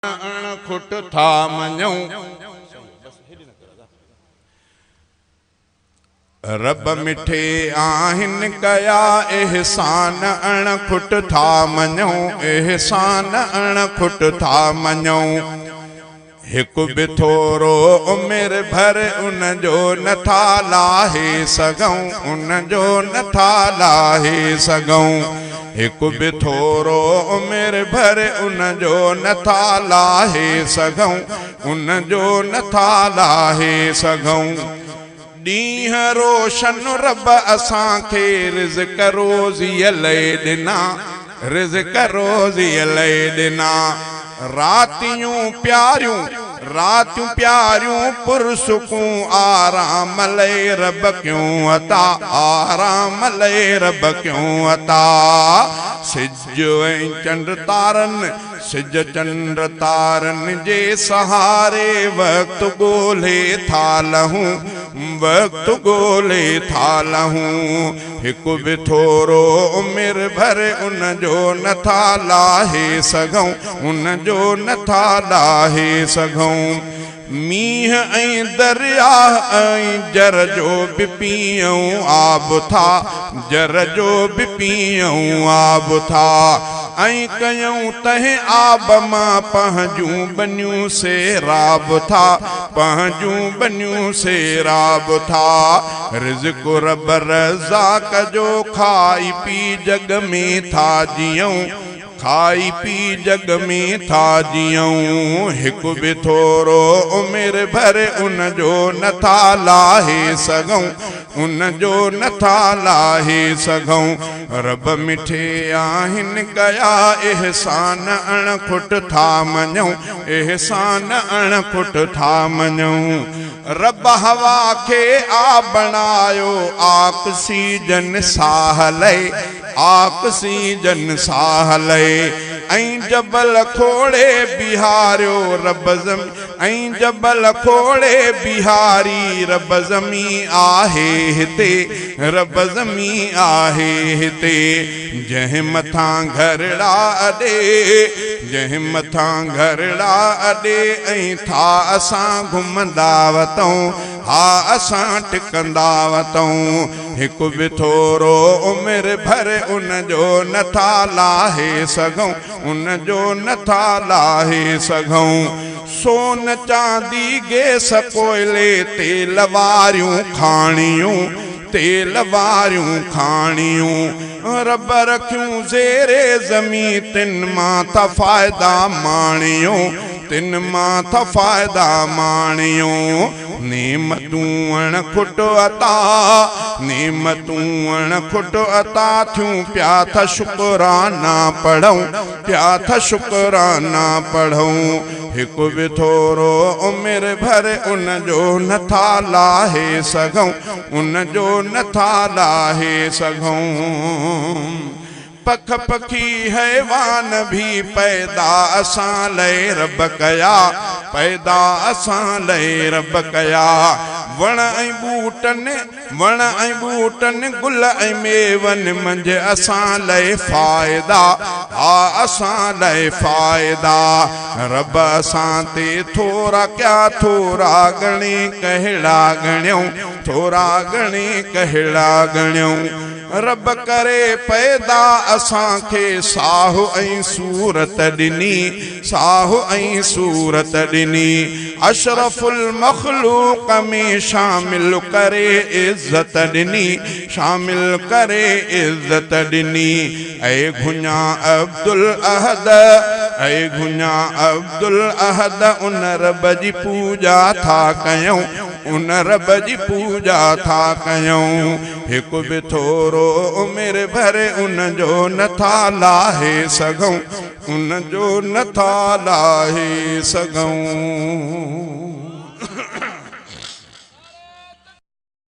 अणखुट था मञूं रब मिठे आहिन कया एहसान अणखुट था मञूं एहसान अणखुट था मञूं हिक बि थोरो उमिरि भर उन जो नथा लाहे सघूं उन जो नथा लाहे सघूं हिक बि थोरो उमिरि भर उन जो नथा लाहे सघूं उन जो नथा लाहे सघूं ॾींहं रोशन रब असांखे रिज़्क़ रोज़ीअ लाइ ॾिना रिज़्क़ रोज़ीअ लाइ ॾिना रातियूं प्यारियूं पुरसुकूं आराम लाइ रब क्यों अता आराम लाइ रब क्यों अता सिज ऐं चंड तारनि सिज चंड तारनि जे सहारे वक़्तु ॻोल्हे था लहूं वक़्तु ॻोल्हे था लहूं हिकु बि थोरो उमिरि भर उन जो नथा लाहे सघूं उन जो नथा लाहे सघूं मींहं ऐं दरिया ऐं जर जो बि पीऊं आब था जर जो बि पीऊं आब था ऐं कयूं तंहिं आब मां पंहिंजूं बनियूं सेराब था पंहिंजूं बनियूं सेराब था रिज़्क़ रब रज़ाक जो खाई पी जग में था जियूं खाई पी जग में था जियूं हिकु बि थोरो उमिरि भर उन जो नथा लाहे सघूं उन जो नथा लाहे सघूं रब मिठे आहिन कया एहसान अणखुट था मञूं एहसान अणखुट था मञूं रब हवा खे आ बणायो ऑक्सीजन साह लए ऑक्सीजन साह लए ऐं जबल खोड़े बिहारियो रब ऐं जबल खोड़े बिहारी रब ज़मी आहे हिते रब ज़मी आहे हिते जंहिं मथां घरड़ा अॾे जंहिं मथां घरड़ा अॾे ऐं था असां घुमंदा वतऊं हा असां टिकंदा वतऊं हिकु बि थोरो उमिरि भर उन जो नथा लाहे सघूं उन जो नथा लाहे सघूं सोन चांदी गैस कोयले तेल वारियूं खाणियूं तेल वारियूं खाणियूं रब रखियूं ज़ेरे ज़मी तिन मां त फ़ाइदा माणियूं तिन मां त फ़ाइदा माणियूं नेमतूं अणखुट अता नेमतूं अणखुट अता थियूं पिया त शुक्राना पढ़ूं पिया त शुक्राना पढ़ूं हिकु बि थोरो उमिरि भर उन जो नथा लाहे सघूं उन जो नथा लाहे सघूं पख पखी हैवान भी पैदा असां लाइ रब कया पैदा असां लाइ रब कया वण ऐं बूटनि गुल ऐं मेवनि मंझि असां लाइ फ़ाइदा हा असां लाइ फ़ाइदा रब असां ते थोरा क्या थोरा घणे कहिड़ा ॻणियूं थोरा घणे कहिड़ा ॻणियूं रब करे पैदा असांखे साहु ऐं सूरत ॾिनी साहु ऐं सूरत ॾिनी अशरफुल मखलूक में शामिल करे इज़्ज़त ॾिनी शामिल करे इज़्ज़त ॾिनी ऐं घुञा अब्दुल अहद ऐं घुञा अब्दुल अहद उन रब जी पूॼा था कयूं उन रब जी पूॼा था कयूं हिकु बि थोरो उमिरि भर उन जो नथा लाहे सघूं उन जो नथा लाहे सघूं।